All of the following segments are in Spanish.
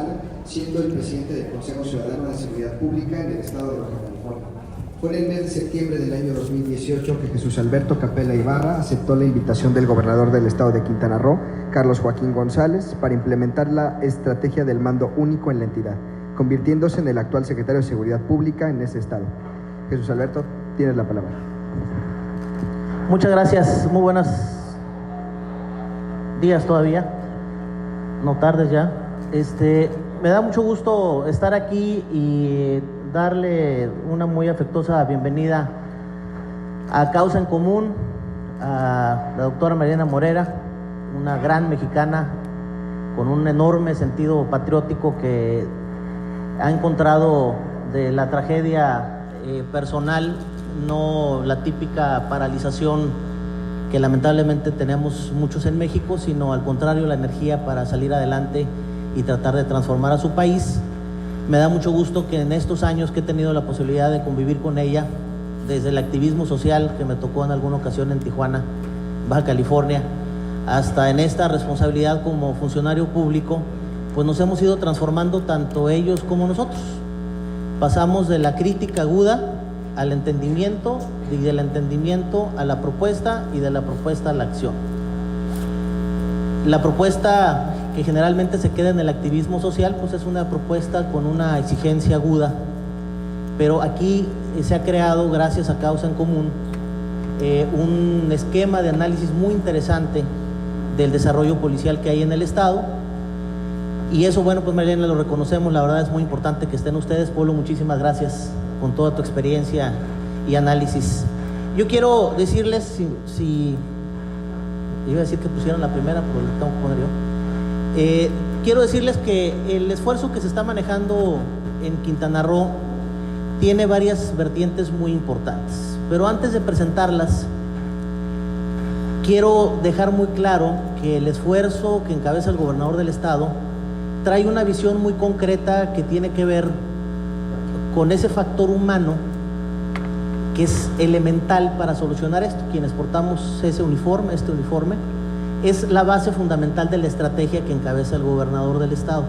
Nacional, siendo el presidente del Consejo Ciudadano de Seguridad Pública en el estado de Baja California. Fue en el mes de septiembre del año 2018 que Jesús Alberto Capella Ibarra aceptó la invitación del gobernador del estado de Quintana Roo, Carlos Joaquín González, para implementar la estrategia del mando único en la entidad, convirtiéndose en el actual secretario de Seguridad Pública en ese estado. Jesús Alberto, tienes la palabra. Muchas gracias, muy buenos días todavía, no tardes ya. Me da mucho gusto estar aquí y darle una muy afectuosa bienvenida a Causa en Común, a la doctora Mariana Morera, una gran mexicana con un enorme sentido patriótico que ha encontrado de la tragedia personal, no la típica paralización que lamentablemente tenemos muchos en México, sino al contrario, la energía para salir adelante y tratar de transformar a su país. Me da mucho gusto que en estos años que he tenido la posibilidad de convivir con ella, desde el activismo social que me tocó en alguna ocasión en Tijuana, Baja California, hasta en esta responsabilidad como funcionario público, pues nos hemos ido transformando tanto ellos como nosotros. Pasamos de la crítica aguda al entendimiento, y del entendimiento a la propuesta, y de la propuesta a la acción. La propuesta que generalmente se queda en el activismo social, pues es una propuesta con una exigencia aguda, pero aquí se ha creado, gracias a Causa en Común, un esquema de análisis muy interesante del desarrollo policial que hay en el estado, y eso, bueno, pues Mariana, lo reconocemos, la verdad es muy importante que estén ustedes. Polo, muchísimas gracias con toda tu experiencia y análisis. Yo quiero decirles, si iba a decir que pusieran la primera, pero la tengo que poner yo. Quiero decirles que el esfuerzo que se está manejando en Quintana Roo tiene varias vertientes muy importantes, pero antes de presentarlas, quiero dejar muy claro que el esfuerzo que encabeza el gobernador del estado trae una visión muy concreta que tiene que ver con ese factor humano que es elemental para solucionar esto. Quienes portamos este uniforme, es la base fundamental de la estrategia que encabeza el gobernador del estado.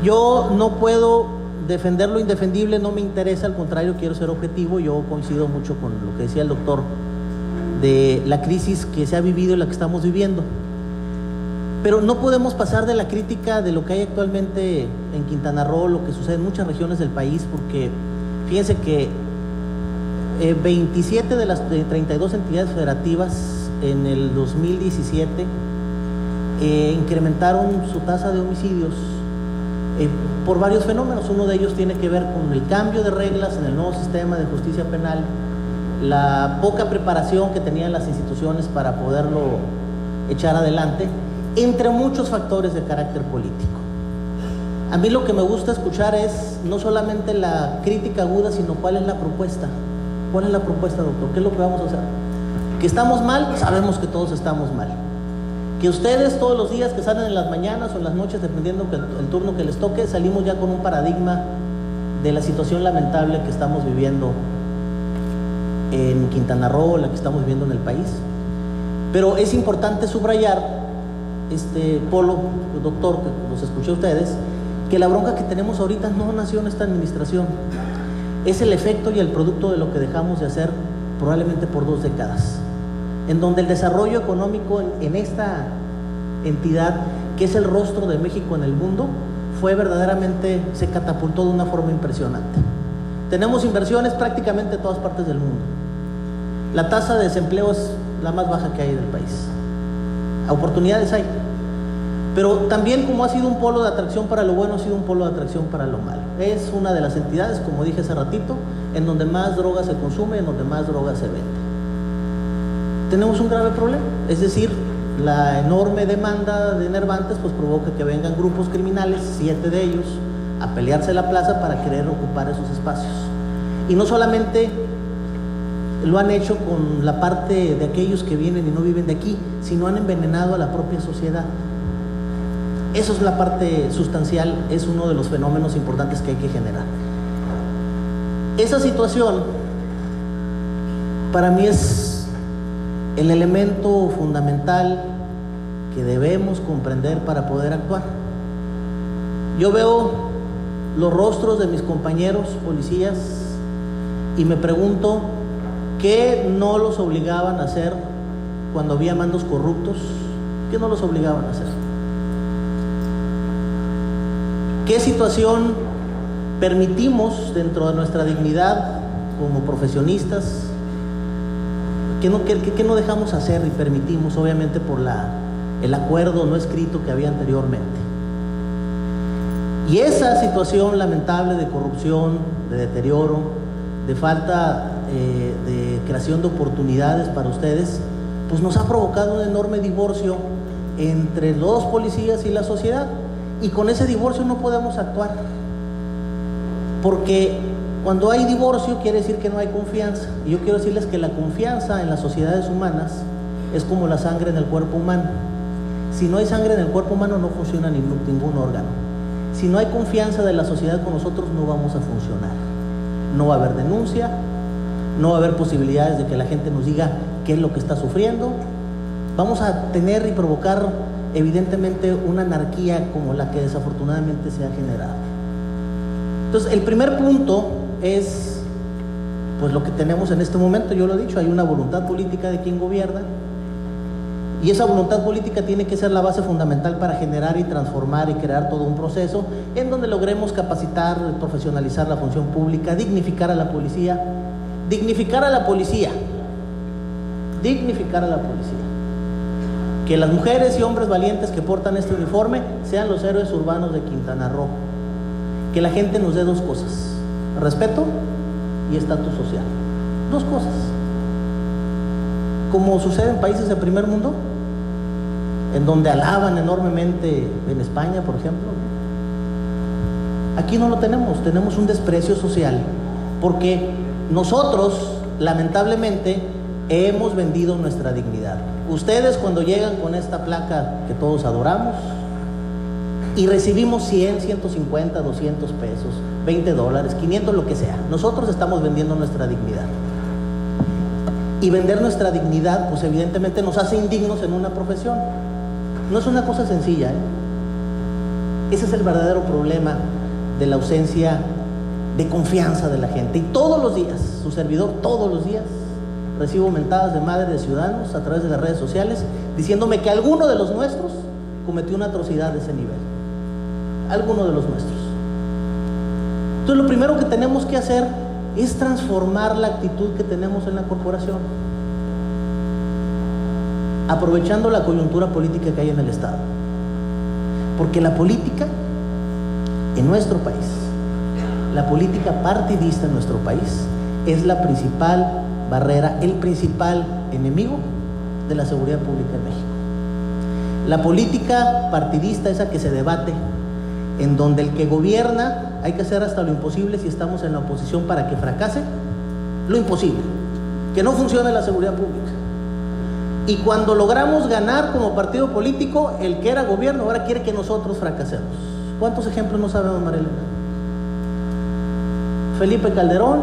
Yo no puedo defender lo indefendible, no me interesa, al contrario, quiero ser objetivo. Yo coincido mucho con lo que decía el doctor de la crisis que se ha vivido y la que estamos viviendo. Pero no podemos pasar de la crítica de lo que hay actualmente en Quintana Roo, lo que sucede en muchas regiones del país, porque fíjense que 27 de las 32 entidades federativas en el 2017 incrementaron su tasa de homicidios por varios fenómenos. Uno de ellos tiene que ver con el cambio de reglas en el nuevo sistema de justicia penal, la poca preparación que tenían las instituciones para poderlo echar adelante, entre muchos factores de carácter político. A mí lo que me gusta escuchar es no solamente la crítica aguda, sino cuál es la propuesta. ¿Cuál es la propuesta, doctor? ¿Qué es lo que vamos a hacer? ¿Que estamos mal? Sabemos que todos estamos mal. Que ustedes todos los días que salen en las mañanas o en las noches, dependiendo el turno que les toque, salimos ya con un paradigma de la situación lamentable que estamos viviendo en Quintana Roo, la que estamos viviendo en el país. Pero es importante subrayar, Polo, doctor, que los escuché a ustedes, que la bronca que tenemos ahorita no nació en esta administración, es el efecto y el producto de lo que dejamos de hacer probablemente por 2 décadas, en donde el desarrollo económico en esta entidad, que es el rostro de México en el mundo, se catapultó de una forma impresionante. Tenemos inversiones prácticamente en todas partes del mundo. La tasa de desempleo es la más baja que hay del país. Oportunidades hay, pero también, como ha sido un polo de atracción para lo bueno, ha sido un polo de atracción para lo malo. Es una de las entidades, como dije hace ratito, en donde más droga se consume, en donde más droga se vende. Tenemos un grave problema, es decir, la enorme demanda de enervantes pues provoca que vengan grupos criminales, 7 de ellos, a pelearse la plaza para querer ocupar esos espacios. Y no solamente lo han hecho con la parte de aquellos que vienen y no viven de aquí, sino han envenenado a la propia sociedad. Eso es la parte sustancial, es uno de los fenómenos importantes que hay que generar. Esa situación para mí es el elemento fundamental que debemos comprender para poder actuar. Yo veo los rostros de mis compañeros policías y me pregunto qué no los obligaban a hacer cuando había mandos corruptos. ¿Qué no los obligaban a hacer? ¿Qué situación permitimos dentro de nuestra dignidad como profesionistas? ¿Qué no dejamos hacer y permitimos, obviamente por el acuerdo no escrito que había anteriormente? Y esa situación lamentable de corrupción, de deterioro, de falta de creación de oportunidades para ustedes, pues nos ha provocado un enorme divorcio entre los policías y la sociedad. Y con ese divorcio no podemos actuar, porque cuando hay divorcio quiere decir que no hay confianza. Y yo quiero decirles que la confianza en las sociedades humanas es como la sangre en el cuerpo humano. Si no hay sangre en el cuerpo humano no funciona ningún órgano. Si no hay confianza de la sociedad con nosotros no vamos a funcionar. No va a haber denuncia, no va a haber posibilidades de que la gente nos diga qué es lo que está sufriendo. Vamos a tener y provocar evidentemente una anarquía como la que desafortunadamente se ha generado. Entonces, el primer punto es pues lo que tenemos en este momento. Yo lo he dicho, hay una voluntad política de quien gobierna, y esa voluntad política tiene que ser la base fundamental para generar y transformar y crear todo un proceso en donde logremos capacitar, profesionalizar la función pública, dignificar a la policía, que las mujeres y hombres valientes que portan este uniforme sean los héroes urbanos de Quintana Roo, que la gente nos dé dos cosas: respeto y estatus social. Dos cosas. Como sucede en países de primer mundo, en donde alaban enormemente, en España, por ejemplo. Aquí no lo tenemos, tenemos un desprecio social, porque nosotros, lamentablemente, hemos vendido nuestra dignidad. Ustedes cuando llegan con esta placa que todos adoramos y recibimos 100, 150, 200 pesos, $20, 500, lo que sea, nosotros estamos vendiendo nuestra dignidad. Y vender nuestra dignidad, pues evidentemente nos hace indignos en una profesión. No es una cosa sencilla, ¿eh? Ese es el verdadero problema de la ausencia de confianza de la gente. Y todos los días, su servidor, todos los días, recibo mentadas de madre de ciudadanos a través de las redes sociales diciéndome que alguno de los nuestros cometió una atrocidad de ese nivel. Alguno de los nuestros. Entonces, lo primero que tenemos que hacer es transformar la actitud que tenemos en la corporación, aprovechando la coyuntura política que hay en el Estado. Porque la política en nuestro país, la política partidista en nuestro país, es la principal barrera, el principal enemigo de la seguridad pública en México. La política partidista, esa que se debate, en donde el que gobierna hay que hacer hasta lo imposible si estamos en la oposición para que fracase, lo imposible, que no funcione la seguridad pública. Y cuando logramos ganar como partido político, el que era gobierno ahora quiere que nosotros fracasemos. ¿Cuántos ejemplos no sabemos, Marilena? Felipe Calderón,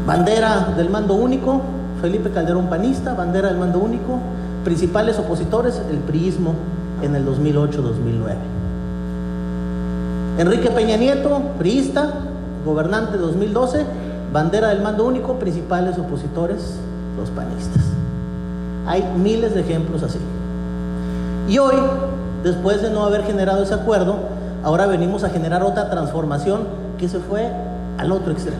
bandera del mando único. Felipe Calderón panista, bandera del mando único. Principales opositores, el priismo en el 2008-2009. Enrique Peña Nieto, priista, gobernante 2012, bandera del mando único. Principales opositores, los panistas. Hay miles de ejemplos así. Y hoy, después de no haber generado ese acuerdo, ahora venimos a generar otra transformación que se fue al otro extremo.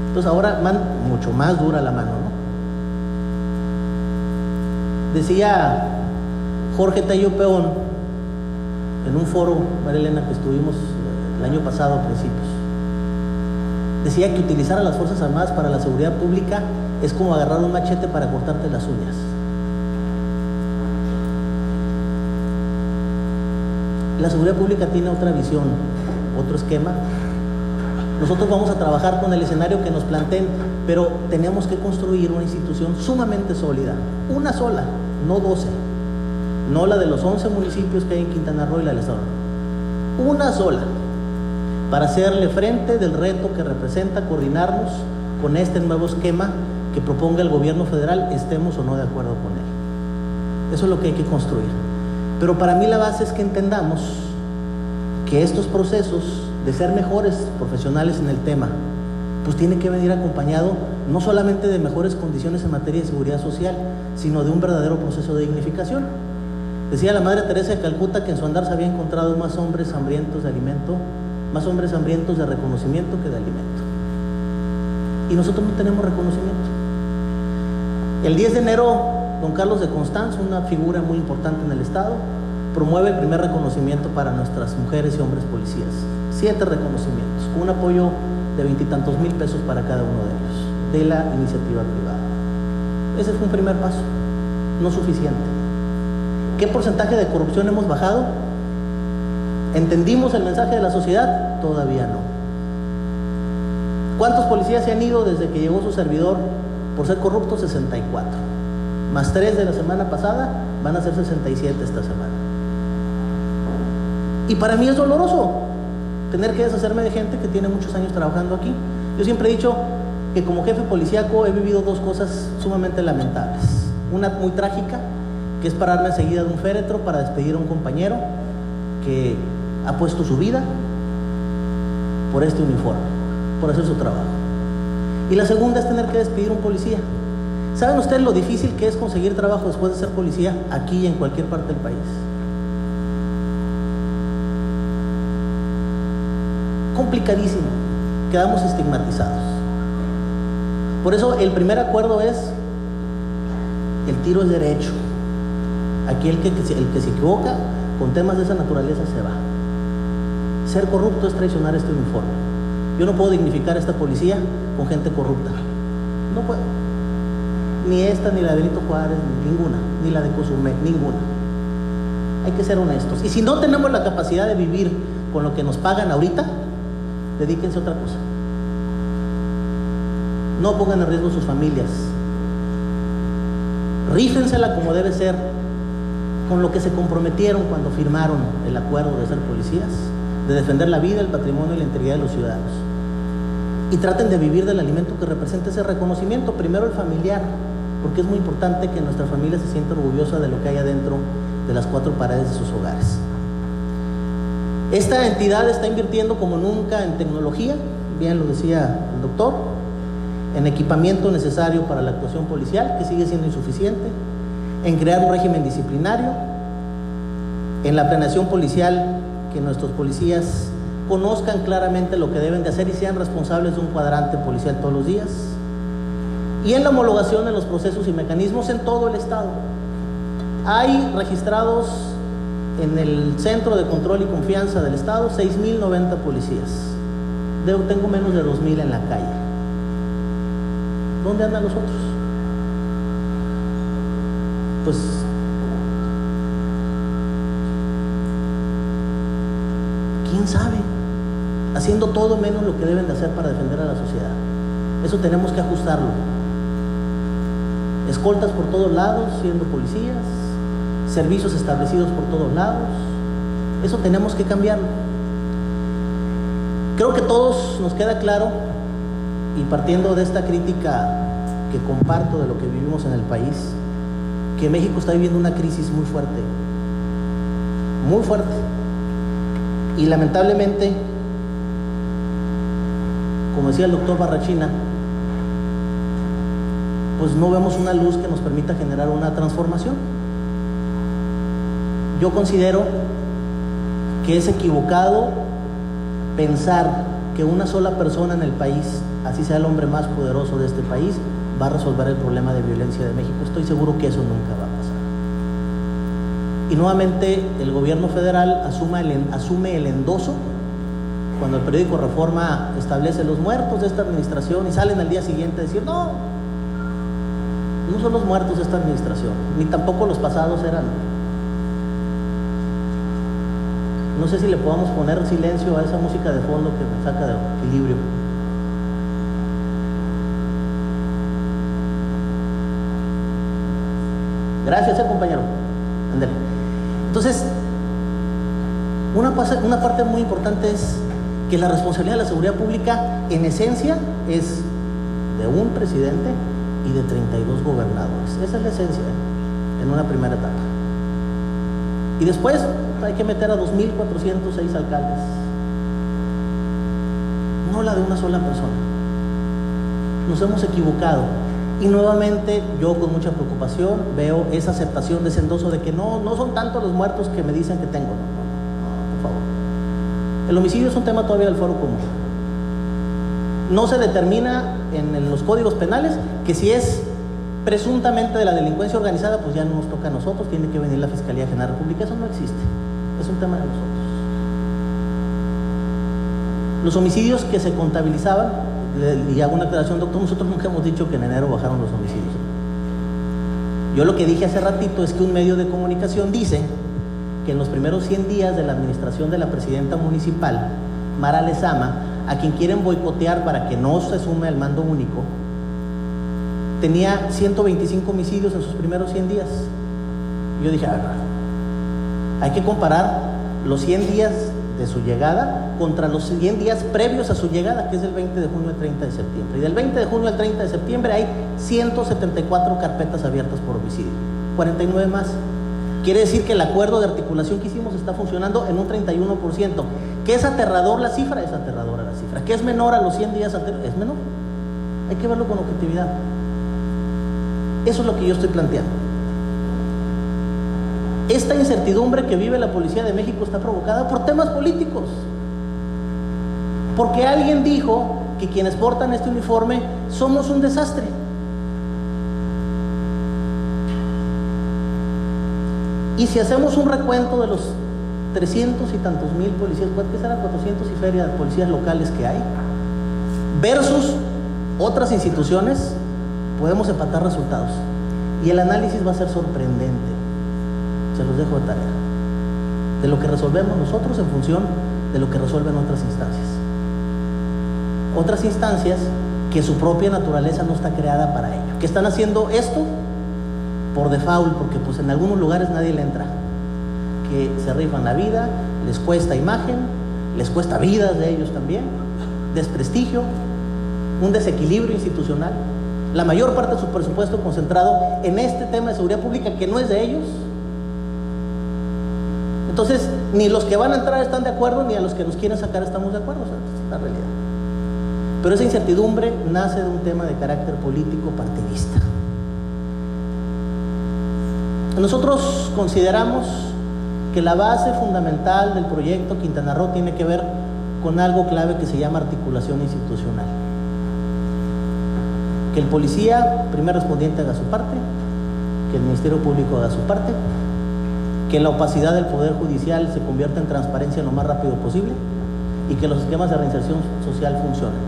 Entonces ahora mucho más dura la mano, ¿no? Decía Jorge Tello Peón en un foro, María Elena, que estuvimos el año pasado a principios, decía que utilizar a las Fuerzas Armadas para la seguridad pública es como agarrar un machete para cortarte las uñas. La seguridad pública tiene otra visión, otro esquema. Nosotros vamos a trabajar con el escenario que nos planteen, pero tenemos que construir una institución sumamente sólida, una sola, no 12, no la de los 11 municipios que hay en Quintana Roo y la del Estado, una sola, para hacerle frente del reto que representa coordinarnos con este nuevo esquema que proponga el gobierno federal, estemos o no de acuerdo con él. Eso es lo que hay que construir. Pero para mí la base es que entendamos que estos procesos de ser mejores profesionales en el tema, pues tiene que venir acompañado no solamente de mejores condiciones en materia de seguridad social, sino de un verdadero proceso de dignificación. Decía la Madre Teresa de Calcuta que en su andar se había encontrado más hombres hambrientos de alimento, más hombres hambrientos de reconocimiento que de alimento. Y nosotros no tenemos reconocimiento. El 10 de enero, don Carlos de Constanzo, una figura muy importante en el Estado, promueve el primer reconocimiento para nuestras mujeres y hombres policías. 7 reconocimientos, con un apoyo de 20 y tantos mil pesos para cada uno de ellos, de la iniciativa privada. Ese fue un primer paso, no suficiente. ¿Qué porcentaje de corrupción hemos bajado? ¿Entendimos el mensaje de la sociedad? Todavía no. ¿Cuántos policías se han ido desde que llegó su servidor por ser corruptos? 64. Más 3 de la semana pasada, van a ser 67 esta semana. Y para mí es doloroso tener que deshacerme de gente que tiene muchos años trabajando aquí. Yo siempre he dicho que como jefe policíaco he vivido 2 cosas sumamente lamentables. Una muy trágica, que es pararme enseguida de un féretro para despedir a un compañero que ha puesto su vida por este uniforme, por hacer su trabajo. Y la segunda es tener que despedir a un policía. ¿Saben ustedes lo difícil que es conseguir trabajo después de ser policía aquí y en cualquier parte del país? Complicadísimo. Quedamos estigmatizados. Por eso el primer acuerdo es: el tiro es derecho. Aquí el que se equivoca con temas de esa naturaleza se va. Ser corrupto es traicionar este uniforme. Yo no puedo dignificar a esta policía con gente corrupta. No puedo. Ni esta, ni la de Benito Juárez, ninguna. Ni la de Cozumel, ninguna. Hay que ser honestos. Y si no tenemos la capacidad de vivir con lo que nos pagan ahorita, dedíquense a otra cosa. No pongan en riesgo sus familias. Rífensela como debe ser, con lo que se comprometieron cuando firmaron el acuerdo de ser policías, de defender la vida, el patrimonio y la integridad de los ciudadanos. Y traten de vivir del alimento que representa ese reconocimiento, primero el familiar, porque es muy importante que nuestra familia se sienta orgullosa de lo que hay adentro de las 4 paredes de sus hogares. Esta entidad está invirtiendo como nunca en tecnología, bien lo decía el doctor, en equipamiento necesario para la actuación policial, que sigue siendo insuficiente, en crear un régimen disciplinario, en la planeación policial, que nuestros policías conozcan claramente lo que deben de hacer y sean responsables de un cuadrante policial todos los días, y en la homologación de los procesos y mecanismos en todo el Estado. Hay registrados en el Centro de Control y Confianza del Estado 6,090 policías. Tengo menos de 2,000 en la calle. ¿Dónde andan los otros? Pues quién sabe, haciendo todo menos lo que deben de hacer para defender a la sociedad. Eso tenemos que ajustarlo. Escoltas por todos lados siendo policías, servicios establecidos por todos lados. Eso tenemos que cambiarlo. Creo que todos nos queda claro, y partiendo de esta crítica que comparto de lo que vivimos en el país, que México está viviendo una crisis muy fuerte, muy fuerte. Y lamentablemente, como decía el doctor Barrachina, pues no vemos una luz que nos permita generar una transformación. Yo considero que es equivocado pensar que una sola persona en el país, así sea el hombre más poderoso de este país, va a resolver el problema de violencia de México. Estoy seguro que eso nunca va a pasar. Y nuevamente el gobierno federal asume el endoso cuando el periódico Reforma establece los muertos de esta administración, y salen al día siguiente a decir: no son los muertos de esta administración, ni tampoco los pasados eran. No sé si le podamos poner silencio a esa música de fondo que me saca de equilibrio. Gracias, compañero. Ándale. Entonces, una parte muy importante es que la responsabilidad de la seguridad pública, en esencia, es de un presidente y de 32 gobernadores. Esa es la esencia en una primera etapa. Y después hay que meter a 2.406 alcaldes, no la de una sola persona. Nos hemos equivocado. Y nuevamente yo con mucha preocupación veo esa aceptación de ese endoso de que no son tantos los muertos que me dicen que tengo. No, por favor. El homicidio es un tema todavía del Foro Común. No se determina en los códigos penales que si es presuntamente de la delincuencia organizada, pues ya no nos toca a nosotros, tiene que venir la Fiscalía General de la República. Eso no existe, es un tema de nosotros. Los homicidios que se contabilizaban, y hago una aclaración, doctor, nosotros nunca hemos dicho que en enero bajaron los homicidios. Yo lo que dije hace ratito es que un medio de comunicación dice que en los primeros 100 días de la administración de la presidenta municipal, Mara Lezama, a quien quieren boicotear para que no se sume al mando único, tenía 125 homicidios en sus primeros 100 días. Yo dije, hay que comparar los 100 días de su llegada contra los 100 días previos a su llegada, que es del 20 de junio al 30 de septiembre. Y del 20 de junio al 30 de septiembre hay 174 carpetas abiertas por homicidio, 49 más. Quiere decir que el acuerdo de articulación que hicimos está funcionando en un 31%. ¿Que es aterrador la cifra? Es aterradora la cifra. ¿Que es menor a los 100 días? Es menor. Hay que verlo con objetividad. Eso es lo que yo estoy planteando. Esta incertidumbre que vive la Policía de México está provocada por temas políticos. Porque alguien dijo que quienes portan este uniforme somos un desastre. Y si hacemos un recuento de los 300 y tantos mil policías, ¿qué será? 400 y feria de policías locales que hay, versus otras instituciones, podemos empatar resultados. Y el análisis va a ser sorprendente. Se los dejo de tarea. De lo que resolvemos nosotros en función de lo que resuelven otras instancias. Otras instancias que su propia naturaleza no está creada para ello. Que están haciendo esto por default, porque pues en algunos lugares nadie le entra. Que se rifan la vida, les cuesta imagen, les cuesta vidas de ellos también, desprestigio, un desequilibrio institucional. La mayor parte de su presupuesto concentrado en este tema de seguridad pública que no es de ellos. Entonces, ni los que van a entrar están de acuerdo, ni a los que nos quieren sacar estamos de acuerdo. O sea, es la realidad. Pero esa incertidumbre nace de un tema de carácter político partidista. Nosotros consideramos que la base fundamental del proyecto Quintana Roo tiene que ver con algo clave que se llama articulación institucional. Que el policía, primer respondiente, haga su parte, que el Ministerio Público haga su parte, que la opacidad del Poder Judicial se convierta en transparencia lo más rápido posible y que los esquemas de reinserción social funcionen.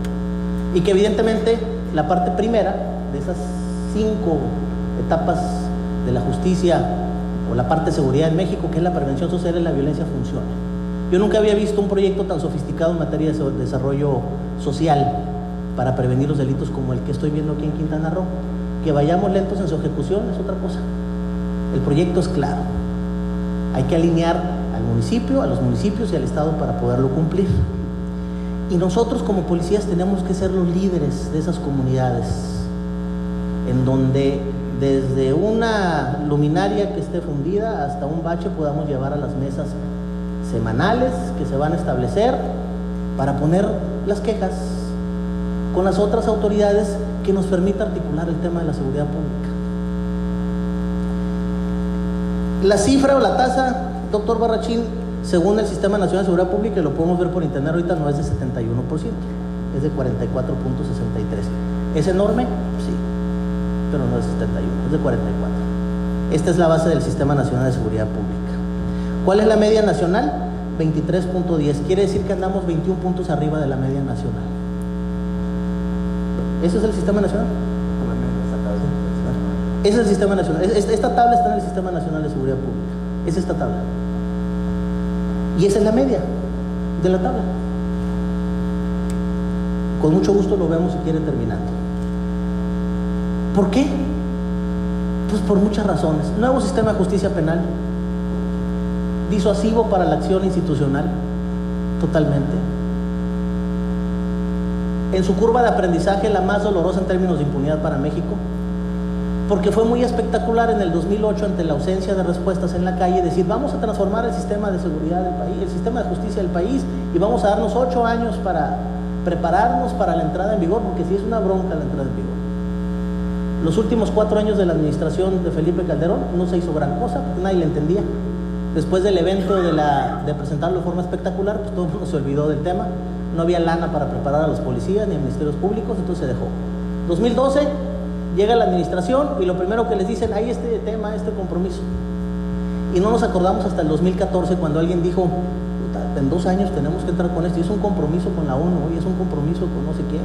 Y que evidentemente la parte primera de esas 5 etapas de la justicia o la parte de seguridad en México, que es la prevención social y la violencia, funcione. Yo nunca había visto un proyecto tan sofisticado en materia de desarrollo social para prevenir los delitos como el que estoy viendo aquí en Quintana Roo. Que vayamos lentos en su ejecución es otra cosa. El proyecto es claro. Hay que alinear al municipio, a los municipios y al Estado para poderlo cumplir. Y nosotros como policías tenemos que ser los líderes de esas comunidades, en donde desde una luminaria que esté fundida hasta un bache podamos llevar a las mesas semanales que se van a establecer para poner las quejas con las otras autoridades que nos permita articular el tema de la seguridad pública. La cifra o la tasa, doctor Barrachín, según el Sistema Nacional de Seguridad Pública, y lo podemos ver por internet ahorita, no es de 71%, es de 44.63%. ¿Es enorme? Sí, pero no es 71, es de 44. Esta es la base del Sistema Nacional de Seguridad Pública. ¿Cuál es la media nacional? 23.10, quiere decir que andamos 21 puntos arriba de la media nacional. ¿Ese es el Sistema Nacional? Ese es el Sistema Nacional. Esta tabla está en el Sistema Nacional de Seguridad Pública. Es esta tabla. Y esa es la media de la tabla. Con mucho gusto lo vemos si quiere terminando. ¿Por qué? Pues por muchas razones. Nuevo sistema de justicia penal, disuasivo para la acción institucional, totalmente. En su curva de aprendizaje, la más dolorosa en términos de impunidad para México. porque fue muy espectacular en el 2008, ante la ausencia de respuestas en la calle, decir vamos a transformar el sistema de seguridad del país, el sistema de justicia del país, y vamos a darnos 8 años para prepararnos para la entrada en vigor, porque sí es una bronca la entrada en vigor. Los últimos 4 años de la administración de Felipe Calderón no se hizo gran cosa, porque nadie le entendía. Después del evento de presentarlo de forma espectacular, pues todo el mundo se olvidó del tema, no había lana para preparar a los policías ni a ministerios públicos, entonces se dejó. 2012 llega la administración y lo primero que les dicen, hay este tema, este compromiso. Y no nos acordamos hasta el 2014 cuando alguien dijo, en 2 años tenemos que entrar con esto, y es un compromiso con la ONU, y es un compromiso con no sé quién.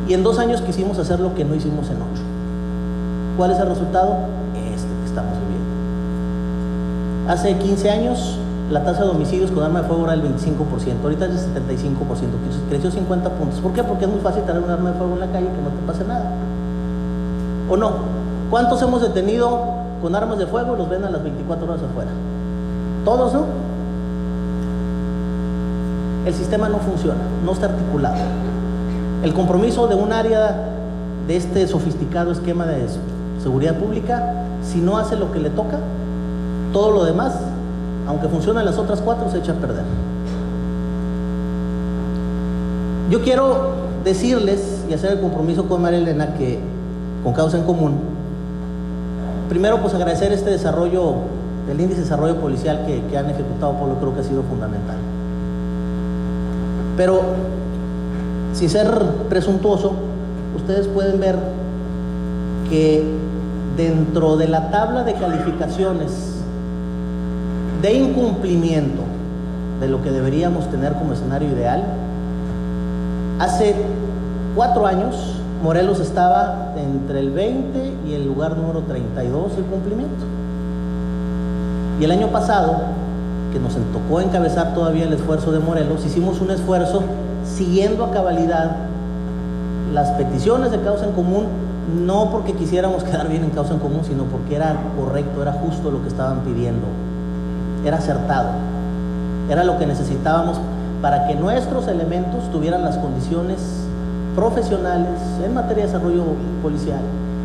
Y en 2 años quisimos hacer lo que no hicimos en 8. ¿Cuál es el resultado? Este que estamos viviendo. Hace 15 años la tasa de homicidios con arma de fuego era del 25%, ahorita es del 75%, creció 50 puntos. ¿Por qué? Porque es muy fácil tener un arma de fuego en la calle y que no te pase nada. ¿O no? ¿Cuántos hemos detenido con armas de fuego y los ven a las 24 horas afuera? Todos, ¿no? El sistema no funciona, no está articulado. El compromiso de un área de este sofisticado esquema de seguridad pública, si no hace lo que le toca, todo lo demás, aunque funcionan las otras 4, se echa a perder. Yo quiero decirles y hacer el compromiso con María Elena, que con Causa en Común, primero pues agradecer este desarrollo, el índice de desarrollo policial que han ejecutado, Pablo, creo que ha sido fundamental. Pero sin ser presuntuoso, ustedes pueden ver que dentro de la tabla de calificaciones de incumplimiento de lo que deberíamos tener como escenario ideal, hace 4 años Morelos estaba entre el 20 y el lugar número 32 de cumplimiento. Y el año pasado, que nos tocó encabezar todavía el esfuerzo de Morelos, hicimos un esfuerzo siguiendo a cabalidad las peticiones de Causa en Común, no porque quisiéramos quedar bien en Causa en Común, sino porque era correcto, era justo lo que estaban pidiendo, era acertado, era lo que necesitábamos para que nuestros elementos tuvieran las condiciones profesionales en materia de desarrollo policial,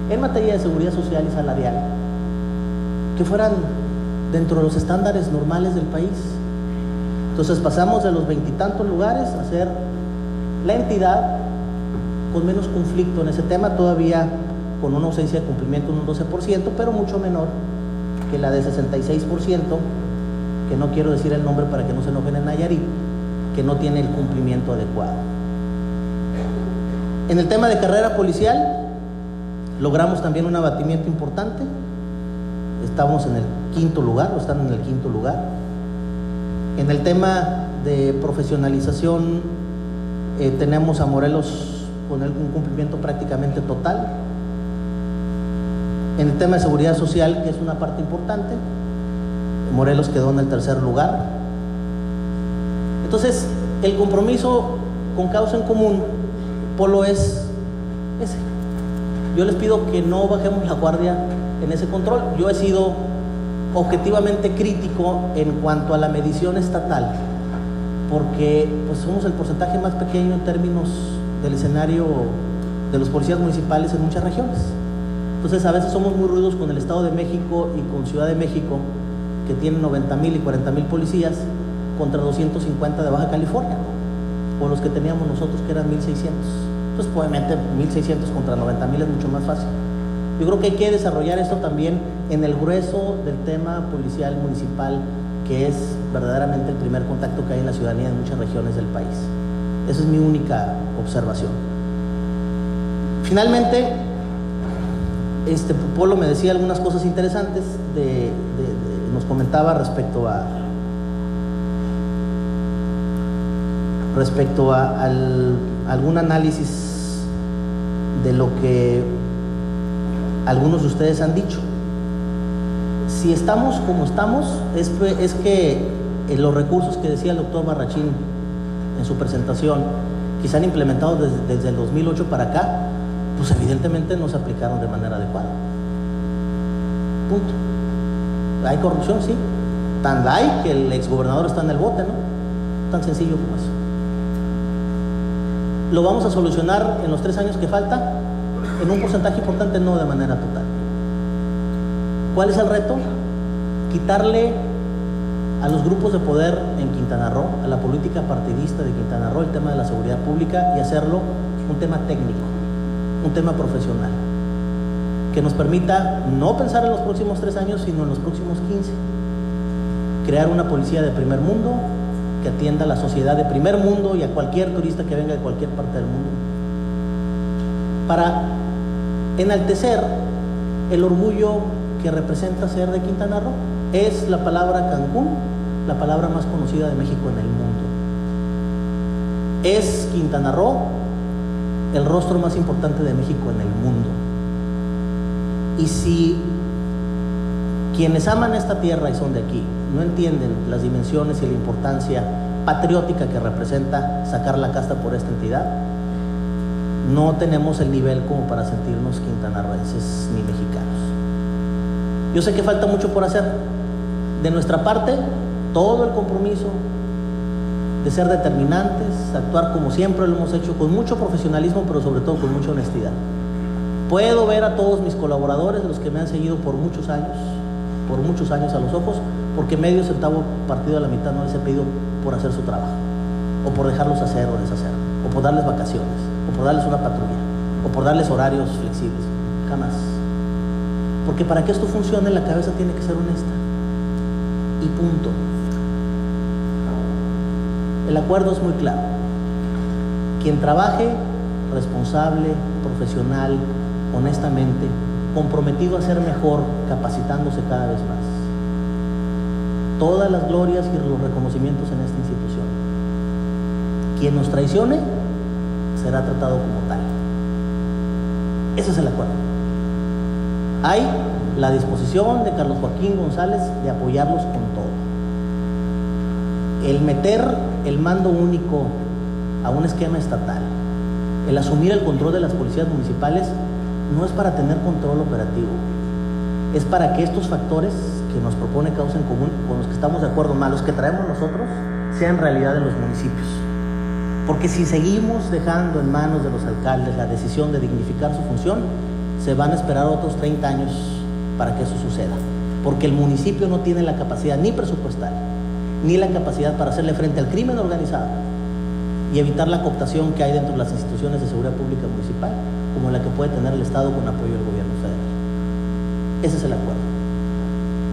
en materia de seguridad social y salarial, que fueran dentro de los estándares normales del país. Entonces pasamos de los 20 y tantos lugares a ser la entidad con menos conflicto en ese tema, todavía con una ausencia de cumplimiento de un 12%, pero mucho menor que la de 66%, que no quiero decir el nombre para que no se enojen en Nayarit, que no tiene el cumplimiento adecuado. En el tema de carrera policial, logramos también un abatimiento importante. Estamos en el 5º lugar, o están en el 5º lugar. En el tema de profesionalización, tenemos a Morelos con un cumplimiento prácticamente total. En el tema de seguridad social, que es una parte importante, Morelos quedó en el 3er lugar. Entonces, el compromiso con Causa en Común, Polo, es ese. Yo les pido que no bajemos la guardia en ese control. Yo he sido objetivamente crítico en cuanto a la medición estatal, porque pues somos el porcentaje más pequeño en términos del escenario de los policías municipales en muchas regiones. Entonces a veces somos muy ruidos con el Estado de México y con Ciudad de México, que tienen 90,000 y 40,000 policías contra 250 de Baja California, o los que teníamos nosotros, que eran 1,600. Pues obviamente 1,600 contra 90,000 es mucho más fácil. Yo creo que hay que desarrollar esto también en el grueso del tema policial municipal, que es verdaderamente el primer contacto que hay en la ciudadanía de muchas regiones del país. Esa es mi única observación. Finalmente, Polo me decía algunas cosas interesantes, nos comentaba respecto a algún análisis de lo que algunos de ustedes han dicho. Si estamos como estamos, es que los recursos que decía el doctor Barrachín en su presentación, que se han implementado desde el 2008 para acá, pues evidentemente no se aplicaron de manera adecuada. Punto. ¿Hay corrupción? Sí. Tan hay que el exgobernador está en el bote, ¿no? Tan sencillo como eso. ¿Lo vamos a solucionar en los 3 años que falta? en un porcentaje importante, no de manera total. ¿Cuál es el reto? Quitarle a los grupos de poder en Quintana Roo, a la política partidista de Quintana Roo, el tema de la seguridad pública y hacerlo un tema técnico, un tema profesional, que nos permita no pensar en los próximos 3 años, sino en los próximos 15. Crear una policía de primer mundo que atienda a la sociedad de primer mundo y a cualquier turista que venga de cualquier parte del mundo, para enaltecer el orgullo que representa ser de Quintana Roo. Es la palabra Cancún, la palabra más conocida de México en el mundo. Es Quintana Roo el rostro más importante de México en el mundo. Y si quienes aman esta tierra y son de aquí no entienden las dimensiones y la importancia patriótica que representa sacar la casta por esta entidad, no tenemos el nivel como para sentirnos quintanarroenses ni mexicanos. Yo sé que falta mucho por hacer. De nuestra parte, todo el compromiso de ser determinantes, actuar como siempre lo hemos hecho, con mucho profesionalismo, pero sobre todo con mucha honestidad. Puedo ver a todos mis colaboradores, los que me han seguido por muchos años a los ojos, porque medio centavo partido a la mitad no les he pedido por hacer su trabajo, o por dejarlos hacer o deshacer, o por darles vacaciones, o por darles una patrulla, o por darles horarios flexibles, jamás. Porque para que esto funcione, la cabeza tiene que ser honesta. Y punto. El acuerdo es muy claro. Quien trabaje responsable, profesional, honestamente, comprometido a ser mejor, capacitándose cada vez más. Todas las glorias y los reconocimientos en esta institución. Quien nos traicione será tratado como tal. Ese es el acuerdo. Hay la disposición de Carlos Joaquín González de apoyarlos con todo. El meter el mando único a un esquema estatal, el asumir el control de las policías municipales, no es para tener control operativo, es para que estos factores que nos propone Causa en Común, con los que estamos de acuerdo, más los que traemos nosotros, sean realidad en los municipios. Porque si seguimos dejando en manos de los alcaldes la decisión de dignificar su función, se van a esperar otros 30 años para que eso suceda, porque el municipio no tiene la capacidad ni presupuestal, ni la capacidad para hacerle frente al crimen organizado y evitar la cooptación que hay dentro de las instituciones de seguridad pública municipal, como la que puede tener el Estado con apoyo del gobierno federal. Ese es el acuerdo.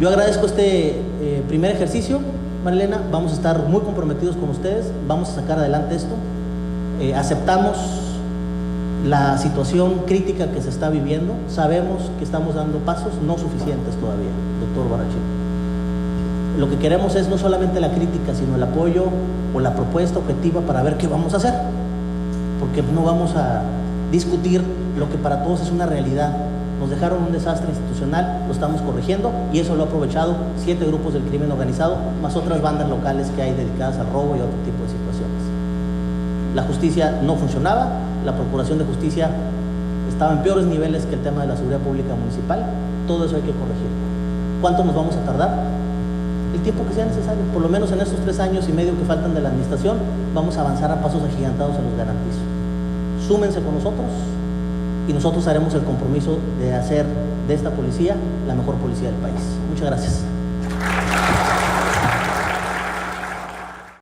Yo agradezco este primer ejercicio, Marilena, vamos a estar muy comprometidos con ustedes, vamos a sacar adelante esto, aceptamos la situación crítica que se está viviendo, sabemos que estamos dando pasos no suficientes todavía, doctor Barrachín. Lo que queremos es no solamente la crítica, sino el apoyo o la propuesta objetiva para ver qué vamos a hacer, porque no vamos a discutir lo que para todos es una realidad. Nos dejaron un desastre institucional, lo estamos corrigiendo y eso lo ha aprovechado 7 grupos del crimen organizado, más otras bandas locales que hay dedicadas al robo y a otro tipo de situaciones. La justicia no funcionaba, la Procuración de Justicia estaba en peores niveles que el tema de la seguridad pública municipal. Todo eso hay que corregirlo. ¿Cuánto nos vamos a tardar? El tiempo que sea necesario. Por lo menos en estos 3 años y medio que faltan de la administración, vamos a avanzar a pasos agigantados, se los garantizo. Súmense con nosotros y nosotros haremos el compromiso de hacer de esta policía la mejor policía del país. Muchas gracias.